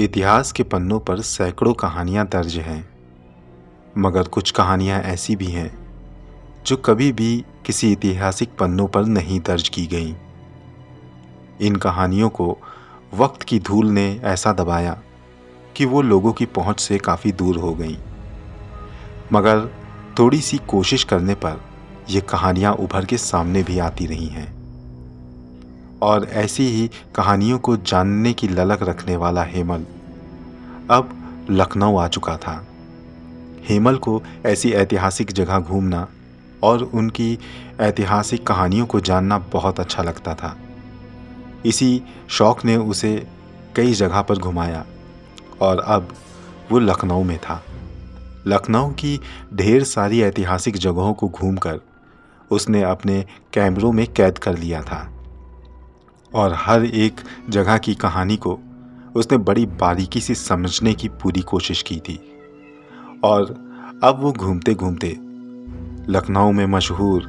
इतिहास के पन्नों पर सैकड़ों कहानियां दर्ज हैं, मगर कुछ कहानियां ऐसी भी हैं जो कभी भी किसी ऐतिहासिक पन्नों पर नहीं दर्ज की गईं। इन कहानियों को वक्त की धूल ने ऐसा दबाया कि वो लोगों की पहुंच से काफ़ी दूर हो गईं। मगर थोड़ी सी कोशिश करने पर ये कहानियां उभर के सामने भी आती रही हैं। और ऐसी ही कहानियों को जानने की ललक रखने वाला हेमल अब लखनऊ आ चुका था। हेमल को ऐसी ऐतिहासिक जगह घूमना और उनकी ऐतिहासिक कहानियों को जानना बहुत अच्छा लगता था। इसी शौक ने उसे कई जगह पर घुमाया और अब वो लखनऊ में था। लखनऊ की ढेर सारी ऐतिहासिक जगहों को घूमकर उसने अपने कैमरों में कैद कर लिया था और हर एक जगह की कहानी को उसने बड़ी बारीकी से समझने की पूरी कोशिश की थी। और अब वो घूमते घूमते लखनऊ में मशहूर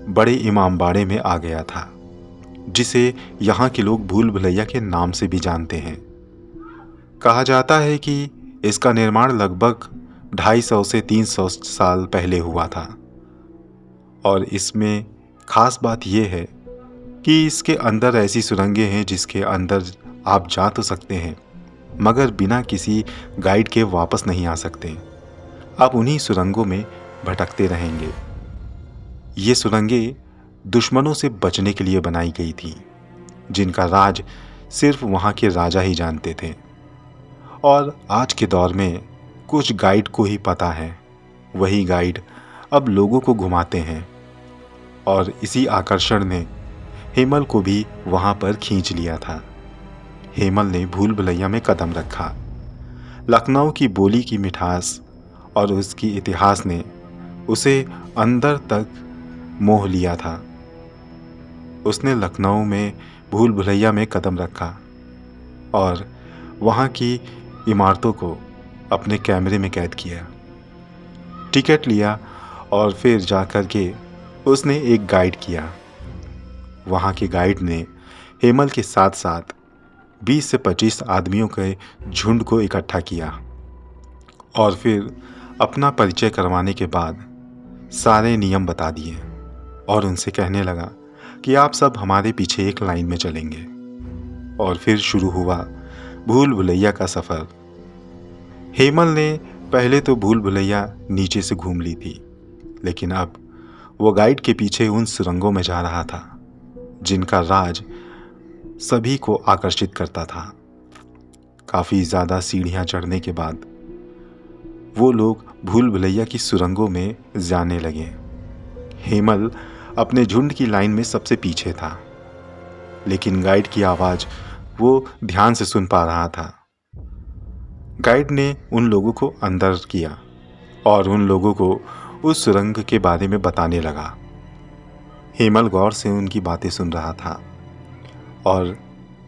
बड़े इमामबाड़े में आ गया था, जिसे यहाँ के लोग भूल भुलैया के नाम से भी जानते हैं। कहा जाता है कि इसका निर्माण लगभग 250 से 300 साल पहले हुआ था और इसमें खास बात यह है कि इसके अंदर ऐसी सुरंगें हैं जिसके अंदर आप जा तो सकते हैं, मगर बिना किसी गाइड के वापस नहीं आ सकते। आप उन्हीं सुरंगों में भटकते रहेंगे। ये सुरंगें दुश्मनों से बचने के लिए बनाई गई थी, जिनका राज सिर्फ वहाँ के राजा ही जानते थे। और आज के दौर में कुछ गाइड को ही पता है, वही गाइड अब लोगों को घुमाते हैं। और इसी आकर्षण ने हेमल को भी वहाँ पर खींच लिया था। हेमल ने भूल भुलैया में कदम रखा। लखनऊ की बोली की मिठास और उसकी इतिहास ने उसे अंदर तक मोह लिया था। उसने लखनऊ में भूल भुलैया में कदम रखा और वहाँ की इमारतों को अपने कैमरे में कैद किया, टिकट लिया और फिर जाकर के उसने एक गाइड किया। वहाँ के गाइड ने हेमल के साथ साथ 20 से 25 आदमियों के झुंड को इकट्ठा किया और फिर अपना परिचय करवाने के बाद सारे नियम बता दिए और उनसे कहने लगा कि आप सब हमारे पीछे एक लाइन में चलेंगे। और फिर शुरू हुआ भूल भुलैया का सफ़र। हेमल ने पहले तो भूल भुलैया नीचे से घूम ली थी, लेकिन अब वो गाइड के पीछे उन सुरंगों में जा रहा था जिनका राज सभी को आकर्षित करता था। काफ़ी ज़्यादा सीढ़ियाँ चढ़ने के बाद वो लोग भूल भुलैया की सुरंगों में जाने लगे। हेमल अपने झुंड की लाइन में सबसे पीछे था, लेकिन गाइड की आवाज़ वो ध्यान से सुन पा रहा था। गाइड ने उन लोगों को अंदर किया और उन लोगों को उस सुरंग के बारे में बताने लगा। हेमल गौर से उनकी बातें सुन रहा था और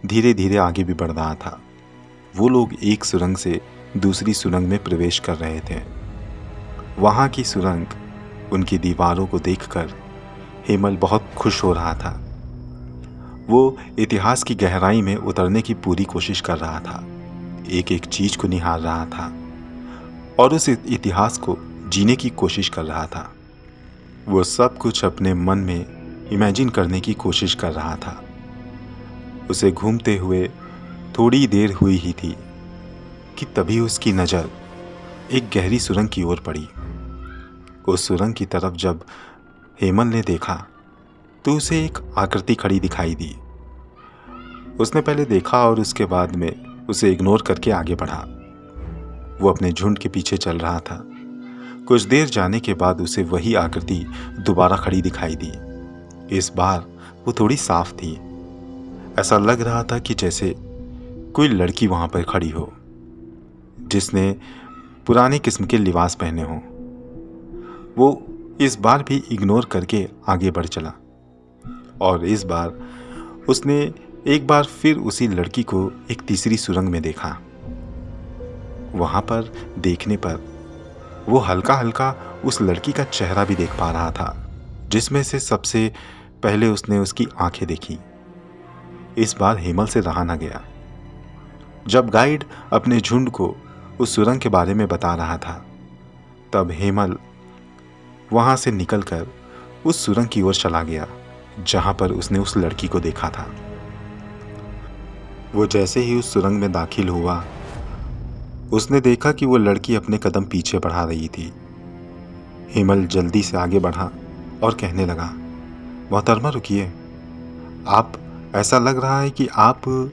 धीरे धीरे आगे भी बढ़ रहा था। वो लोग एक सुरंग से दूसरी सुरंग में प्रवेश कर रहे थे। वहाँ की सुरंग, उनकी दीवारों को देखकर हेमल बहुत खुश हो रहा था। वो इतिहास की गहराई में उतरने की पूरी कोशिश कर रहा था, एक एक चीज को निहार रहा था और उस इतिहास को जीने की कोशिश कर रहा था। वो सब कुछ अपने मन में इमेजिन करने की कोशिश कर रहा था। उसे घूमते हुए थोड़ी देर हुई ही थी कि तभी उसकी नज़र एक गहरी सुरंग की ओर पड़ी। उस सुरंग की तरफ जब हेमल ने देखा तो उसे एक आकृति खड़ी दिखाई दी। उसने पहले देखा और उसके बाद में उसे इग्नोर करके आगे बढ़ा। वो अपने झुंड के पीछे चल रहा था। कुछ देर जाने के बाद उसे वही आकृति दोबारा खड़ी दिखाई दी। इस बार वो थोड़ी साफ थी। ऐसा लग रहा था कि जैसे कोई लड़की वहां पर खड़ी हो जिसने पुराने किस्म के लिबास पहने हों। वो इस बार भी इग्नोर करके आगे बढ़ चला और इस बार उसने एक बार फिर उसी लड़की को एक तीसरी सुरंग में देखा। वहां पर देखने पर वो हल्का हल्का उस लड़की का चेहरा भी देख पा रहा था, जिसमें से सबसे पहले उसने उसकी आंखें देखी। इस बार हेमल से रहा न गया। जब गाइड अपने झुंड को उस सुरंग के बारे में बता रहा था, तब हेमल वहां से निकलकर उस सुरंग की ओर चला गया जहां पर उसने उस लड़की को देखा था। वो जैसे ही उस सुरंग में दाखिल हुआ, उसने देखा कि वो लड़की अपने कदम पीछे बढ़ा रही थी। हेमल जल्दी से आगे बढ़ा और कहने लगा, मोहतरमा रुकिए, आप ऐसा लग रहा है कि आप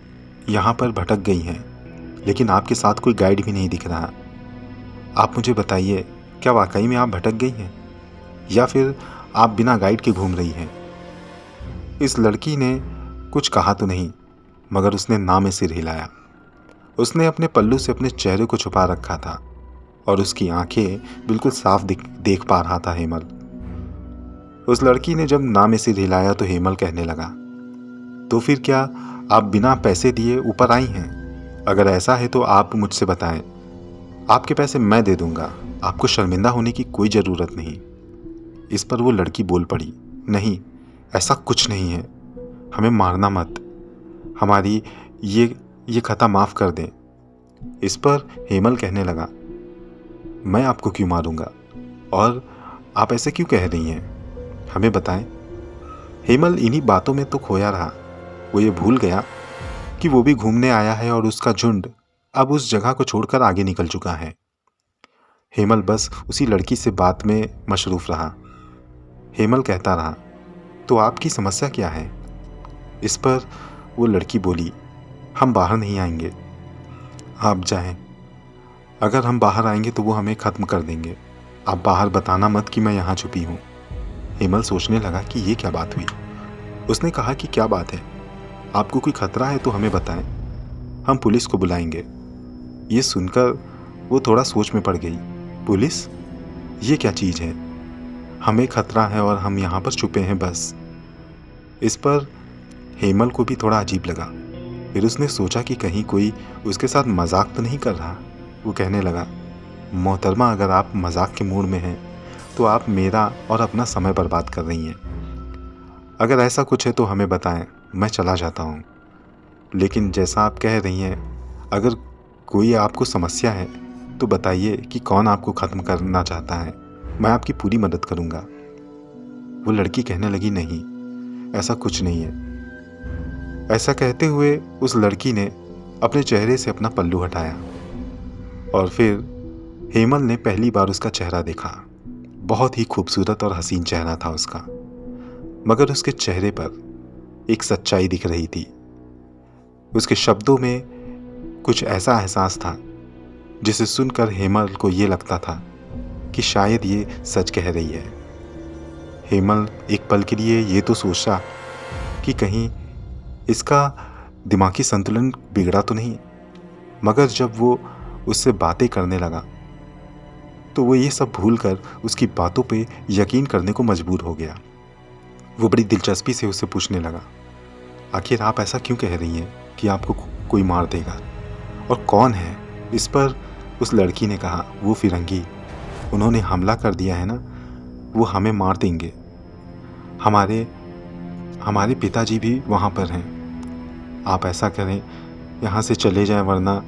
यहाँ पर भटक गई हैं, लेकिन आपके साथ कोई गाइड भी नहीं दिख रहा। आप मुझे बताइए, क्या वाकई में आप भटक गई हैं या फिर आप बिना गाइड के घूम रही हैं? इस लड़की ने कुछ कहा तो नहीं, मगर उसने ना में सिर हिलाया। उसने अपने पल्लू से अपने चेहरे को छुपा रखा था और उसकी आंखें बिल्कुल साफ देख पा रहा था हेमल। उस लड़की ने जब ना में सिर हिलाया तो हेमल कहने लगा, तो फिर क्या आप बिना पैसे दिए ऊपर आई हैं? अगर ऐसा है तो आप मुझसे बताएं, आपके पैसे मैं दे दूंगा, आपको शर्मिंदा होने की कोई ज़रूरत नहीं। इस पर वो लड़की बोल पड़ी, नहीं, ऐसा कुछ नहीं है, हमें मारना मत, हमारी ये खता माफ़ कर दें। इस पर हेमल कहने लगा, मैं आपको क्यों मारूंगा और आप ऐसे क्यों कह रही हैं, हमें बताएं। हेमल इन्हीं बातों में तो खोया रहा। वो ये भूल गया कि वो भी घूमने आया है और उसका झुंड अब उस जगह को छोड़कर आगे निकल चुका है। हेमल बस उसी लड़की से बात में मशरूफ़ रहा। हेमल कहता रहा, तो आपकी समस्या क्या है? इस पर वो लड़की बोली, हम बाहर नहीं आएंगे, आप जाएं। अगर हम बाहर आएंगे तो वो हमें ख़त्म कर देंगे। आप बाहर बताना मत कि मैं यहाँ छुपी हूँ। हेमल सोचने लगा कि ये क्या बात हुई। उसने कहा कि क्या बात है, आपको कोई खतरा है तो हमें बताएं, हम पुलिस को बुलाएंगे। ये सुनकर वो थोड़ा सोच में पड़ गई। पुलिस? ये क्या चीज़ है? हमें खतरा है और हम यहाँ पर छुपे हैं बस। इस पर हेमल को भी थोड़ा अजीब लगा। फिर उसने सोचा कि कहीं कोई उसके साथ मजाक तो नहीं कर रहा। वो कहने लगा, मोहतरमा, अगर आप मजाक के मूड में हैं तो आप मेरा और अपना समय बर्बाद कर रही हैं। अगर ऐसा कुछ है तो हमें बताएं, मैं चला जाता हूँ। लेकिन जैसा आप कह रही हैं, अगर कोई आपको समस्या है तो बताइए कि कौन आपको ख़त्म करना चाहता है, मैं आपकी पूरी मदद करूँगा। वो लड़की कहने लगी, नहीं, ऐसा कुछ नहीं है। ऐसा कहते हुए उस लड़की ने अपने चेहरे से अपना पल्लू हटाया और फिर हेमल ने पहली बार उसका चेहरा देखा। बहुत ही खूबसूरत और हसीन चेहरा था उसका, मगर उसके चेहरे पर एक सच्चाई दिख रही थी। उसके शब्दों में कुछ ऐसा एहसास था जिसे सुनकर हेमल को ये लगता था कि शायद ये सच कह रही है। हेमल एक पल के लिए ये तो सोचा कि कहीं इसका दिमागी संतुलन बिगड़ा तो नहीं, मगर जब वो उससे बातें करने लगा तो वो ये सब भूलकर उसकी बातों पे यकीन करने को मजबूर हो गया। वो बड़ी दिलचस्पी से उससे पूछने लगा, आखिर आप ऐसा क्यों कह रही हैं कि आपको कोई मार देगा, और कौन है? इस पर उस लड़की ने कहा, वो फिरंगी, उन्होंने हमला कर दिया है ना, वो हमें मार देंगे। हमारे पिताजी भी वहाँ पर हैं। आप ऐसा करें, यहाँ से चले जाएं, वरना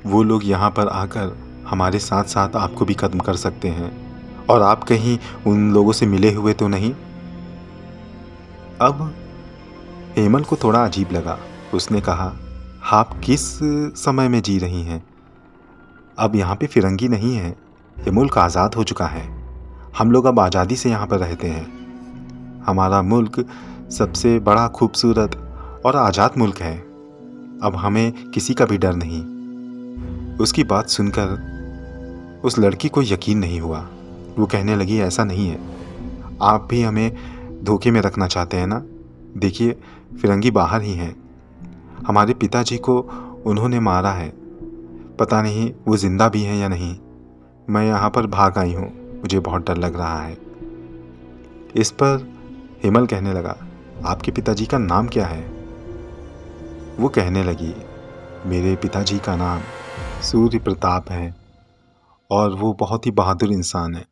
वो लोग यहाँ पर आकर हमारे साथ साथ आपको भी ख़त्म कर सकते हैं। और आप कहीं उन लोगों से मिले हुए तो नहीं? अब हेमल को थोड़ा अजीब लगा। उसने कहा, आप किस समय में जी रही हैं? अब यहाँ पे फिरंगी नहीं है, ये मुल्क आज़ाद हो चुका है। हम लोग अब आज़ादी से यहाँ पर रहते हैं। हमारा मुल्क सबसे बड़ा, खूबसूरत और आज़ाद मुल्क है। अब हमें किसी का भी डर नहीं। उसकी बात सुनकर उस लड़की को यकीन नहीं हुआ। वो कहने लगी, ऐसा नहीं है, आप भी हमें धोखे में रखना चाहते हैं ना? देखिए, फिरंगी बाहर ही हैं। हमारे पिताजी को उन्होंने मारा है, पता नहीं वो ज़िंदा भी हैं या नहीं। मैं यहाँ पर भाग आई हूँ, मुझे बहुत डर लग रहा है। इस पर हेमल कहने लगा, आपके पिताजी का नाम क्या है? वो कहने लगी, मेरे पिताजी का नाम सूर्य प्रताप है और वो बहुत ही बहादुर इंसान है,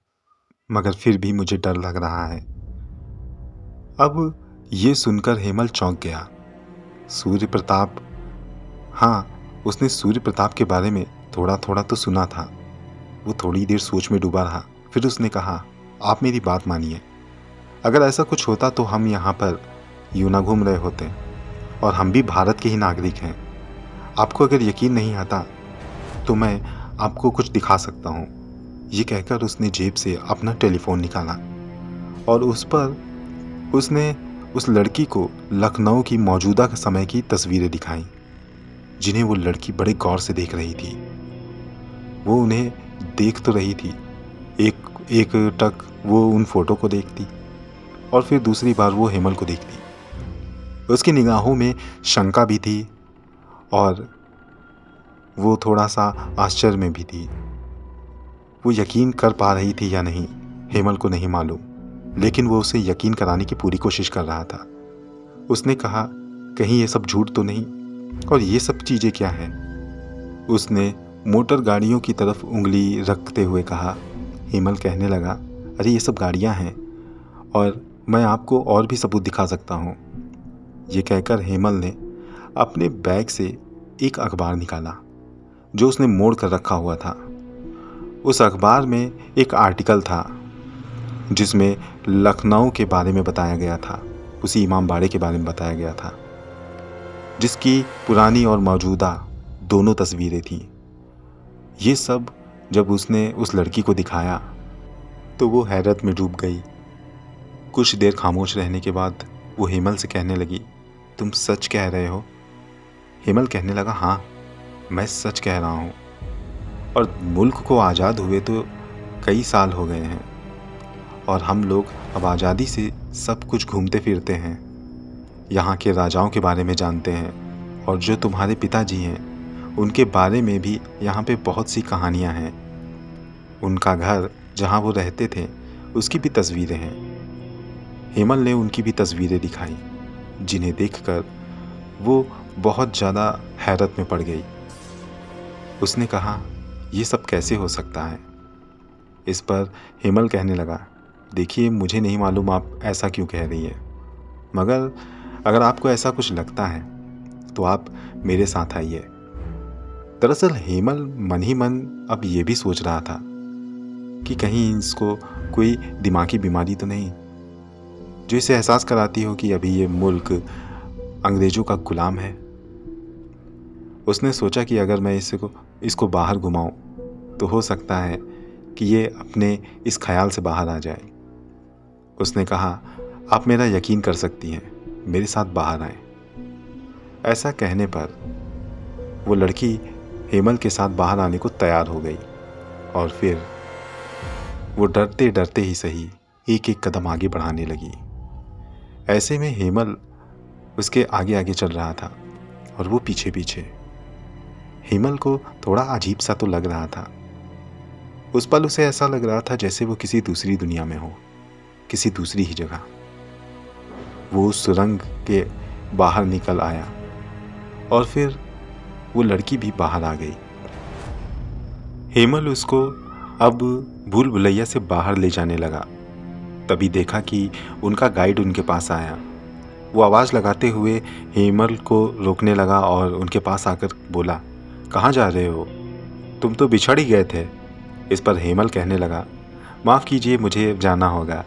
मगर फिर भी मुझे डर लग रहा है। अब ये सुनकर हेमल चौंक गया। सूर्य प्रताप? हाँ, उसने सूर्य प्रताप के बारे में थोड़ा थोड़ा तो सुना था। वो थोड़ी देर सोच में डूबा रहा। फिर उसने कहा, आप मेरी बात मानिए। अगर ऐसा कुछ होता तो हम यहाँ पर यूं ना घूम रहे होते, और हम भी भारत के ही नागरिक हैं। आपको अगर यकीन नहीं आता तो मैं आपको कुछ दिखा सकता हूँ। ये कहकर उसने जेब से अपना टेलीफोन निकाला और उस पर उसने उस लड़की को लखनऊ की मौजूदा समय की तस्वीरें दिखाईं, जिन्हें वो लड़की बड़े गौर से देख रही थी। वो उन्हें देख तो रही थी, एक एक टक वो उन फोटो को देखती और फिर दूसरी बार वो हेमल को देखती। उसकी निगाहों में शंका भी थी और वो थोड़ा सा आश्चर्य में भी थी। वो यकीन कर पा रही थी या नहीं, हेमल को नहीं मालूम, लेकिन वो उसे यकीन कराने की पूरी कोशिश कर रहा था। उसने कहा, कहीं ये सब झूठ तो नहीं, और ये सब चीज़ें क्या हैं? उसने मोटर गाड़ियों की तरफ उंगली रखते हुए कहा। हेमल कहने लगा, अरे ये सब गाड़ियाँ हैं और मैं आपको और भी सबूत दिखा सकता हूँ। ये कहकर हेमल ने अपने बैग से एक अखबार निकाला जो उसने मोड़ कर रखा हुआ था। उस अखबार में एक आर्टिकल था जिसमें लखनऊ के बारे में बताया गया था, उसी इमाम बाड़े के बारे में बताया गया था, जिसकी पुरानी और मौजूदा दोनों तस्वीरें थीं। ये सब जब उसने उस लड़की को दिखाया तो वो हैरत में डूब गई। कुछ देर खामोश रहने के बाद वो हेमल से कहने लगी, तुम सच कह रहे हो? हेमल कहने लगा, हाँ, मैं सच कह रहा हूँ, और मुल्क को आज़ाद हुए तो कई साल हो गए हैं और हम लोग अब आज़ादी से सब कुछ घूमते फिरते हैं, यहाँ के राजाओं के बारे में जानते हैं, और जो तुम्हारे पिताजी हैं उनके बारे में भी यहाँ पे बहुत सी कहानियाँ हैं। उनका घर जहाँ वो रहते थे उसकी भी तस्वीरें हैं। हेमल ने उनकी भी तस्वीरें दिखाई, जिन्हें देखकर वो बहुत ज़्यादा हैरत में पड़ गई। उसने कहा, ये सब कैसे हो सकता है? इस पर हेमल कहने लगा, देखिए, मुझे नहीं मालूम आप ऐसा क्यों कह रही हैं, मगर अगर आपको ऐसा कुछ लगता है तो आप मेरे साथ आइए। दरअसल हेमल मन ही मन अब ये भी सोच रहा था कि कहीं इसको कोई दिमागी बीमारी तो नहीं, जो इसे एहसास कराती हो कि अभी ये मुल्क अंग्रेज़ों का गुलाम है। उसने सोचा कि अगर मैं इसको बाहर घुमाऊं तो हो सकता है कि ये अपने इस ख्याल से बाहर आ जाए। उसने कहा, आप मेरा यकीन कर सकती हैं, मेरे साथ बाहर आएं। ऐसा कहने पर वो लड़की हेमल के साथ बाहर आने को तैयार हो गई और फिर वो डरते डरते ही सही एक एक कदम आगे बढ़ाने लगी। ऐसे में हेमल उसके आगे आगे चल रहा था और वो पीछे पीछे। हेमल को थोड़ा अजीब सा तो लग रहा था। उस पल उसे ऐसा लग रहा था जैसे वो किसी दूसरी दुनिया में हो, किसी दूसरी ही जगह। वो उस सुरंग के बाहर निकल आया और फिर वो लड़की भी बाहर आ गई। हेमल उसको अब भूल भुलैया से बाहर ले जाने लगा। तभी देखा कि उनका गाइड उनके पास आया। वो आवाज़ लगाते हुए हेमल को रोकने लगा और उनके पास आकर बोला, कहाँ जा रहे हो? तुम तो बिछड़ ही गए थे। इस पर हेमल कहने लगा, माफ़ कीजिए, मुझे जाना होगा,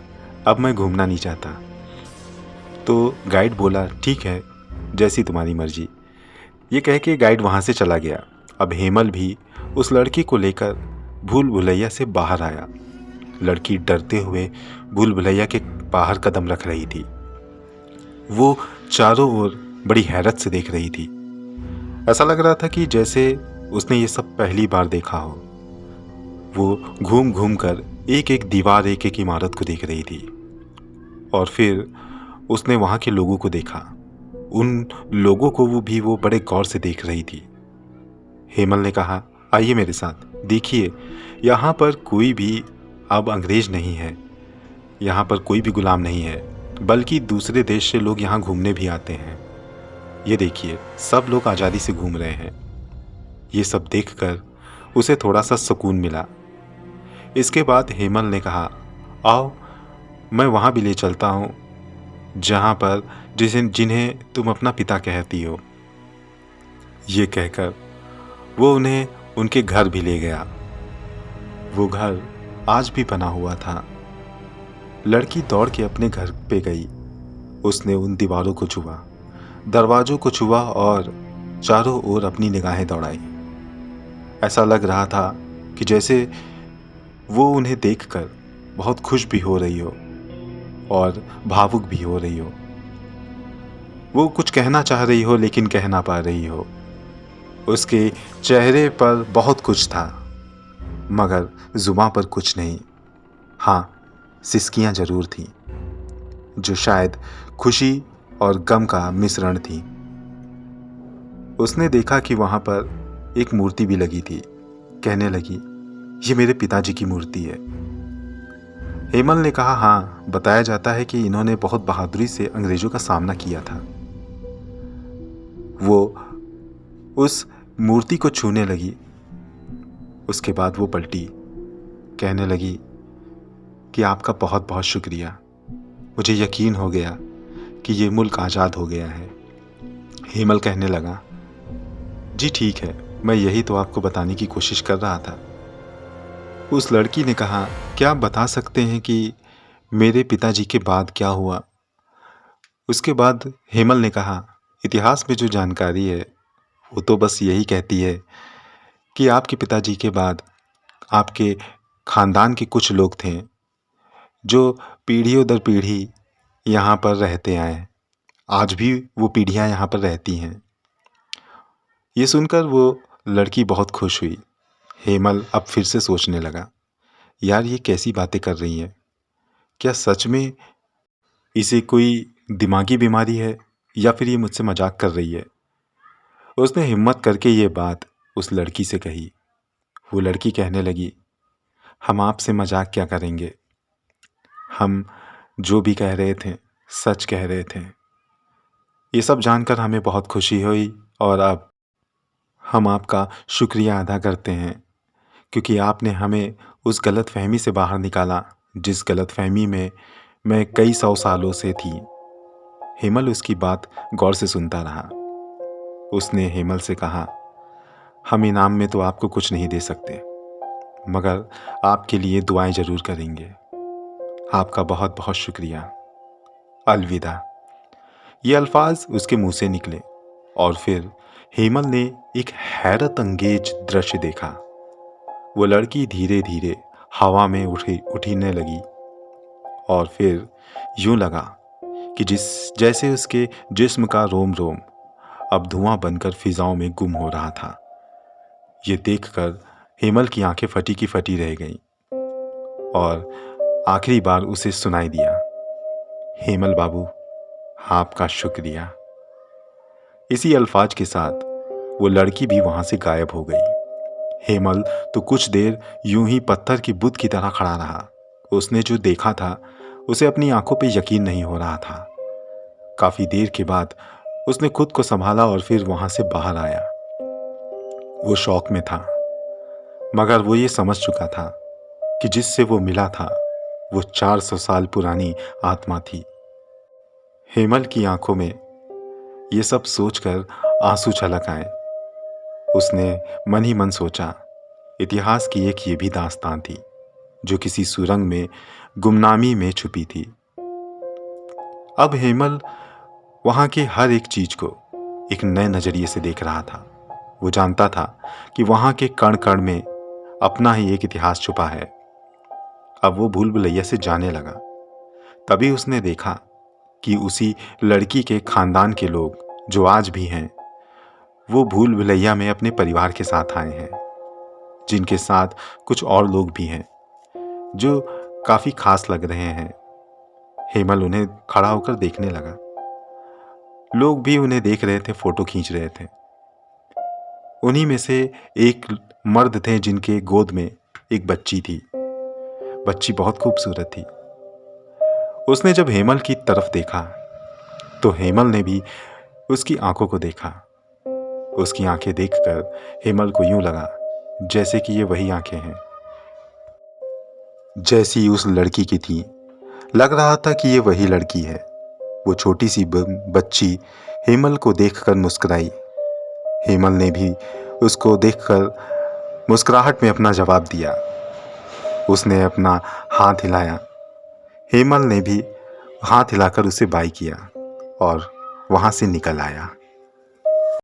अब मैं घूमना नहीं चाहता। तो गाइड बोला, ठीक है, जैसी तुम्हारी मर्जी। ये कह के गाइड वहाँ से चला गया। अब हेमल भी उस लड़की को लेकर भूल भुलैया से बाहर आया। लड़की डरते हुए भूल भुलैया के बाहर कदम रख रही थी। वो चारों ओर बड़ी हैरत से देख रही थी। ऐसा लग रहा था कि जैसे उसने ये सब पहली बार देखा हो। वो घूम घूम कर एक एक दीवार, एक एक इमारत को देख रही थी और फिर उसने वहाँ के लोगों को देखा। उन लोगों को वो बड़े गौर से देख रही थी। हेमल ने कहा, आइए मेरे साथ, देखिए, यहाँ पर कोई भी अब अंग्रेज नहीं है, यहाँ पर कोई भी गुलाम नहीं है, बल्कि दूसरे देश से लोग यहाँ घूमने भी आते हैं। ये देखिए, सब लोग आज़ादी से घूम रहे हैं। ये सब देखकर उसे थोड़ा सा सुकून मिला। इसके बाद हेमल ने कहा, आओ, मैं वहाँ भी ले चलता हूँ जहाँ पर जिन्हें तुम अपना पिता कहती हो। ये कहकर वो उन्हें उनके घर भी ले गया। वो घर आज भी बना हुआ था। लड़की दौड़ के अपने घर पे गई। उसने उन दीवारों को छुआ, दरवाजों को छुआ और चारों ओर अपनी निगाहें दौड़ाई। ऐसा लग रहा था कि जैसे वो उन्हें देखकर बहुत खुश भी हो रही हो और भावुक भी हो रही हो। वो कुछ कहना चाह रही हो लेकिन कह ना पा रही हो। उसके चेहरे पर बहुत कुछ था मगर जुबां पर कुछ नहीं। हाँ, सिसकियां जरूर थीं जो शायद खुशी और गम का मिश्रण थी। उसने देखा कि वहां पर एक मूर्ति भी लगी थी। कहने लगी, ये मेरे पिताजी की मूर्ति है। हेमल ने कहा, हाँ, बताया जाता है कि इन्होंने बहुत बहादुरी से अंग्रेजों का सामना किया था। वो उस मूर्ति को छूने लगी। उसके बाद वो पलटी, कहने लगी कि आपका बहुत बहुत शुक्रिया। मुझे यकीन हो गया कि ये मुल्क आज़ाद हो गया है। हेमल कहने लगा, जी ठीक है, मैं यही तो आपको बताने की कोशिश कर रहा था। उस लड़की ने कहा, क्या आप बता सकते हैं कि मेरे पिताजी के बाद क्या हुआ? उसके बाद हेमल ने कहा, इतिहास में जो जानकारी है वो तो बस यही कहती है कि आपके पिताजी के बाद आपके खानदान के कुछ लोग थे जो पीढ़ियों दर पीढ़ी यहाँ पर रहते आए। आज भी वो पीढ़ियाँ यहाँ पर रहती हैं। ये सुनकर वो लड़की बहुत खुश हुई। हेमल अब फिर से सोचने लगा, यार ये कैसी बातें कर रही है? क्या सच में इसे कोई दिमागी बीमारी है या फिर ये मुझसे मजाक कर रही है? उसने हिम्मत करके ये बात उस लड़की से कही। वो लड़की कहने लगी, हम आपसे मजाक क्या करेंगे? हम जो भी कह रहे थे सच कह रहे थे। ये सब जानकर हमें बहुत खुशी हुई और अब हम आपका शुक्रिया अदा करते हैं क्योंकि आपने हमें उस गलतफहमी से बाहर निकाला जिस गलतफहमी में मैं कई 100 सालों से थी। हेमल उसकी बात गौर से सुनता रहा। उसने हेमल से कहा, हम इनाम में तो आपको कुछ नहीं दे सकते मगर आपके लिए दुआएं ज़रूर करेंगे। आपका बहुत बहुत शुक्रिया। अलविदा। ये अल्फाज उसके मुंह से निकले और फिर हेमल ने एक हैरत अंगेज दृश्य देखा। वो लड़की धीरे धीरे हवा में उठने लगी और फिर यूं लगा कि जैसे उसके जिस्म का रोम रोम अब धुआं बनकर फिजाओं में गुम हो रहा था। ये देखकर हेमल की आंखें फटी की फटी रह गईं और आखिरी बार उसे सुनाई दिया, हेमल बाबू, आपका शुक्रिया। इसी अल्फाज के साथ वो लड़की भी वहां से गायब हो गई। हेमल तो कुछ देर यूं ही पत्थर की बुत की तरह खड़ा रहा। उसने जो देखा था उसे अपनी आंखों पे यकीन नहीं हो रहा था। काफी देर के बाद उसने खुद को संभाला और फिर वहां से बाहर आया। वो शौक में था मगर वो ये समझ चुका था कि जिससे वो मिला था वो 400 साल पुरानी आत्मा थी। हेमल की आंखों में ये सब सोचकर आंसू छलक आए। उसने मन ही मन सोचा, इतिहास की एक ये भी दास्तान थी जो किसी सुरंग में गुमनामी में छुपी थी। अब हेमल वहां के हर एक चीज को एक नए नजरिए से देख रहा था। वो जानता था कि वहां के कण कण में अपना ही एक इतिहास छुपा है। अब वो भूल भुलैया से जाने लगा। तभी उसने देखा कि उसी लड़की के खानदान के लोग जो आज भी हैं वो भूल भुलैया में अपने परिवार के साथ आए हैं, जिनके साथ कुछ और लोग भी हैं जो काफी खास लग रहे हैं। हेमल उन्हें खड़ा होकर देखने लगा। लोग भी उन्हें देख रहे थे, फोटो खींच रहे थे। उन्हीं में से एक मर्द थे जिनके गोद में एक बच्ची थी। बच्ची बहुत खूबसूरत थी। उसने जब हेमल की तरफ देखा तो हेमल ने भी उसकी आंखों को देखा। उसकी आंखें देखकर हेमल को यूं लगा जैसे कि ये वही आंखें हैं जैसी उस लड़की की थी। लग रहा था कि ये वही लड़की है। वो छोटी सी बच्ची हेमल को देखकर मुस्कुराई। हेमल ने भी उसको देखकर मुस्कुराहट में अपना जवाब दिया। उसने अपना हाथ हिलाया। हेमल ने भी हाथ हिलाकर उसे बाय किया और वहाँ से निकल आया।